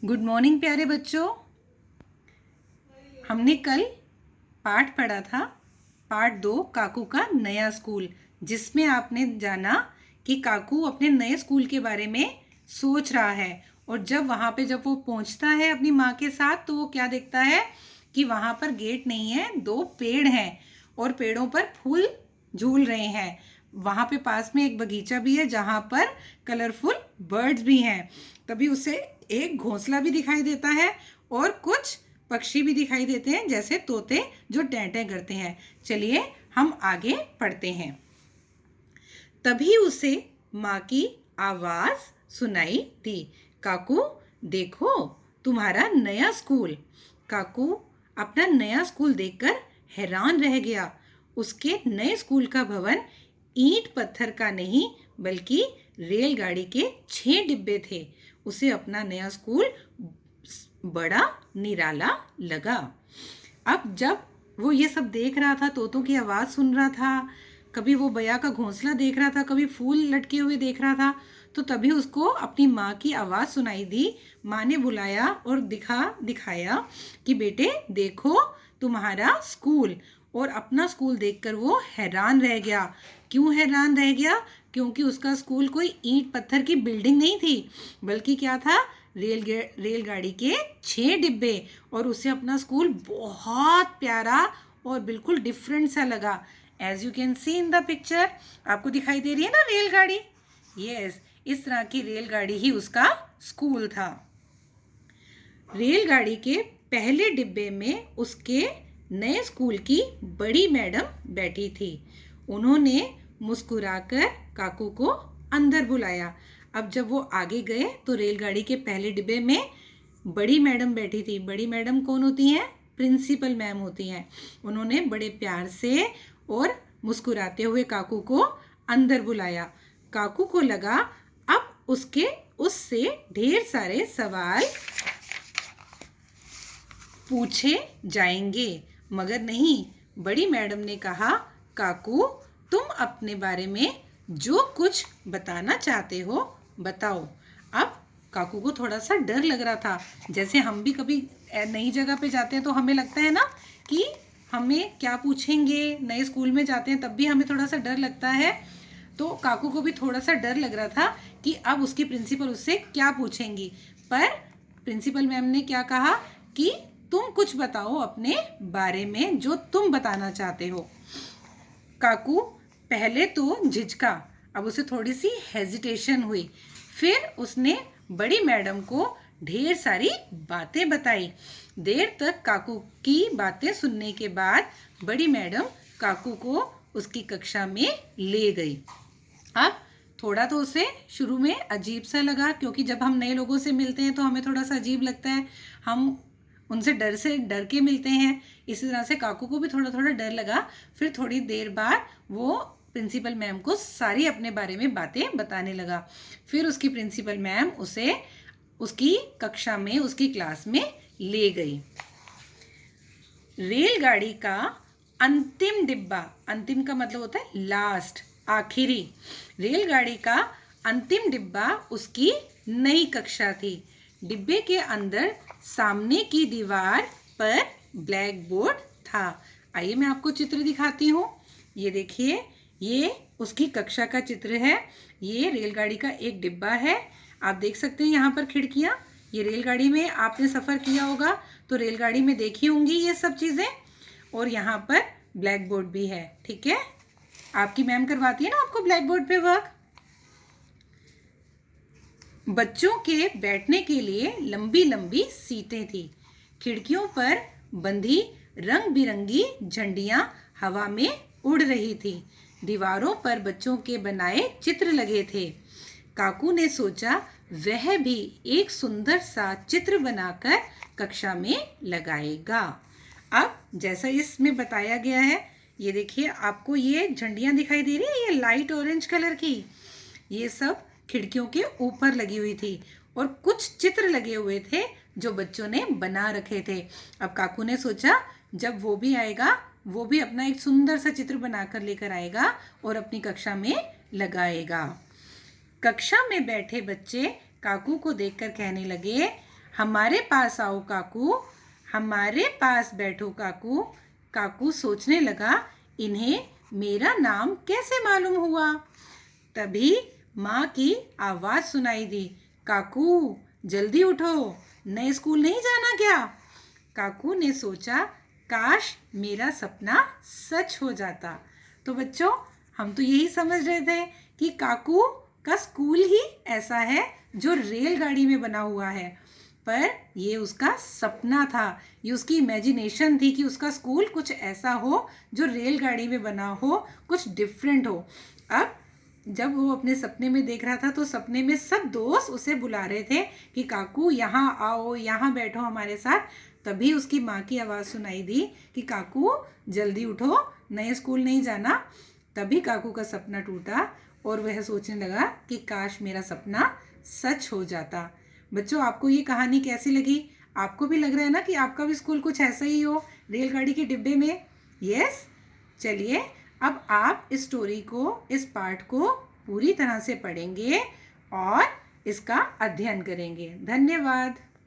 Good morning प्यारे बच्चों। हमने कल पाठ पढ़ा था, पार्ट 2 काकू का नया स्कूल, जिसमें आपने जाना कि काकू अपने नए स्कूल के बारे में सोच रहा है। और जब वहाँ पे जब वो पहुँचता है अपनी माँ के साथ, तो वो क्या देखता है कि वहाँ पर गेट नहीं है, 2 पेड़ हैं और पेड़ों पर फूल झूल रहे हैं। वहाँ पे पास में एक बगीचा भी है जहाँ पर कलरफुल बर्ड्स भी हैं। तभी उसे एक घोंसला भी दिखाई देता है और कुछ पक्षी भी दिखाई देते हैं, जैसे तोते जो टैं करते हैं। चलिए हम आगे पढ़ते हैं। तभी उसे माँ की आवाज सुनाई दी, काकू देखो तुम्हारा नया स्कूल। काकू अपना नया स्कूल देखकर हैरान रह गया। उसके नए स्कूल का भवन ईंट पत्थर का नहीं बल्कि रेलगाड़ी के 6 डिब्बे थे। उसे अपना नया स्कूल बड़ा निराला लगा। अब जब वो ये सब देख रहा था, तोतों की आवाज़ सुन रहा था, कभी वो बया का घोंसला देख रहा था, कभी फूल लटके हुए देख रहा था, तो तभी उसको अपनी माँ की आवाज़ सुनाई दी। माँ ने बुलाया और दिखाया कि बेटे देखो तुम्हारा स्कूल। और अपना स्कूल देखकर वो हैरान रह गया। क्यों हैरान रह गया? क्योंकि उसका स्कूल कोई ईंट पत्थर की बिल्डिंग नहीं थी, बल्कि क्या था, रेलगाड़ी के 6 डिब्बे। और उसे अपना स्कूल बहुत प्यारा और बिल्कुल डिफरेंट सा लगा। As you can see in the picture, आपको दिखाई दे रही है ना रेलगाड़ी। यस, इस तरह की रेलगाड़ी ही उसका स्कूल था। रेलगाड़ी के पहले डिब्बे में उसके नए स्कूल की बड़ी मैडम बैठी थी। उन्होंने मुस्कुराकर काकू को अंदर बुलाया। अब जब वो आगे गए तो रेलगाड़ी के पहले डिब्बे में बड़ी मैडम बैठी थी। बड़ी मैडम कौन होती हैं? प्रिंसिपल मैम होती हैं। उन्होंने बड़े प्यार से और मुस्कुराते हुए काकू को अंदर बुलाया। काकू को लगा अब उससे ढेर सारे सवाल पूछे जाएंगे, मगर नहीं। बड़ी मैडम ने कहा, काकू तुम अपने बारे में जो कुछ बताना चाहते हो बताओ। अब काकू को थोड़ा सा डर लग रहा था। जैसे हम भी कभी नई जगह पे जाते हैं तो हमें लगता है ना कि हमें क्या पूछेंगे, नए स्कूल में जाते हैं तब भी हमें थोड़ा सा डर लगता है। तो काकू को भी थोड़ा सा डर लग रहा था कि अब उसकी प्रिंसिपल उससे क्या पूछेंगी। पर प्रिंसिपल मैम ने क्या कहा कि तुम कुछ बताओ अपने बारे में जो तुम बताना चाहते हो। काकू पहले तो झिझका, अब उसे थोड़ी सी हेजिटेशन हुई। फिर उसने बड़ी मैडम को ढेर सारी बातें बताई। देर तक काकू की बातें सुनने के बाद बड़ी मैडम काकू को उसकी कक्षा में ले गई। अब थोड़ा तो उसे शुरू में अजीब सा लगा, क्योंकि जब हम नए लोगों से मिलते हैं तो हमें थोड़ा सा अजीब लगता है, हम उनसे डर के मिलते हैं। इसी तरह से काकू को भी थोड़ा थोड़ा डर लगा। फिर थोड़ी देर बाद वो प्रिंसिपल मैम को सारी अपने बारे में बातें बताने लगा। फिर उसकी प्रिंसिपल मैम उसे उसकी कक्षा में, उसकी क्लास में ले गई। रेलगाड़ी का अंतिम डिब्बा, अंतिम का मतलब होता है लास्ट, आखिरी। रेलगाड़ी का अंतिम डिब्बा उसकी नई कक्षा थी। डिब्बे के अंदर सामने की दीवार पर ब्लैक बोर्ड था। आइए मैं आपको चित्र दिखाती हूँ। ये देखिए, ये उसकी कक्षा का चित्र है। ये रेलगाड़ी का एक डिब्बा है। आप देख सकते हैं यहाँ पर खिड़कियाँ। ये रेलगाड़ी में आपने सफ़र किया होगा तो रेलगाड़ी में देखी होंगी ये सब चीज़ें। और यहाँ पर ब्लैक बोर्ड भी है, ठीक है। आपकी मैम करवाती है ना आपको ब्लैक बोर्ड पे वर्क। बच्चों के बैठने के लिए लंबी लंबी सीटें थी। खिड़कियों पर बंधी रंग बिरंगी झंडियां हवा में उड़ रही थी। दीवारों पर बच्चों के बनाए चित्र लगे थे। काकू ने सोचा वह भी एक सुंदर सा चित्र बनाकर कक्षा में लगाएगा। अब जैसा इसमें बताया गया है, ये देखिए आपको ये झंडियां दिखाई दे रही है, ये लाइट ऑरेंज कलर की। ये सब खिड़कियों के ऊपर लगी हुई थी और कुछ चित्र लगे हुए थे जो बच्चों ने बना रखे थे। अब काकू ने सोचा जब वो भी आएगा, वो भी अपना एक सुंदर सा चित्र बनाकर लेकर आएगा और अपनी कक्षा में लगाएगा। कक्षा में बैठे बच्चे काकू को देखकर कहने लगे, हमारे पास आओ काकू, हमारे पास बैठो काकू। काकू सोचने लगा, इन्हें मेरा नाम कैसे मालूम हुआ। तभी माँ की आवाज़ सुनाई दी, काकू जल्दी उठो, नए स्कूल नहीं जाना क्या। काकू ने सोचा, काश मेरा सपना सच हो जाता। तो बच्चों, हम तो यही समझ रहे थे कि काकू का स्कूल ही ऐसा है जो रेलगाड़ी में बना हुआ है, पर ये उसका सपना था, ये उसकी इमेजिनेशन थी कि उसका स्कूल कुछ ऐसा हो जो रेलगाड़ी में बना हो, कुछ डिफरेंट हो। अब जब वो अपने सपने में देख रहा था तो सपने में सब दोस्त उसे बुला रहे थे कि काकू यहाँ आओ, यहाँ बैठो हमारे साथ। तभी उसकी माँ की आवाज़ सुनाई दी कि काकू जल्दी उठो, नए स्कूल नहीं जाना। तभी काकू का सपना टूटा और वह सोचने लगा कि काश मेरा सपना सच हो जाता। बच्चों, आपको ये कहानी कैसी लगी? आपको भी लग रहा है ना कि आपका भी स्कूल कुछ ऐसा ही हो, रेलगाड़ी के डिब्बे में? यस। चलिए, अब आप इस स्टोरी को, इस पाठ को पूरी तरह से पढ़ेंगे और इसका अध्ययन करेंगे। धन्यवाद।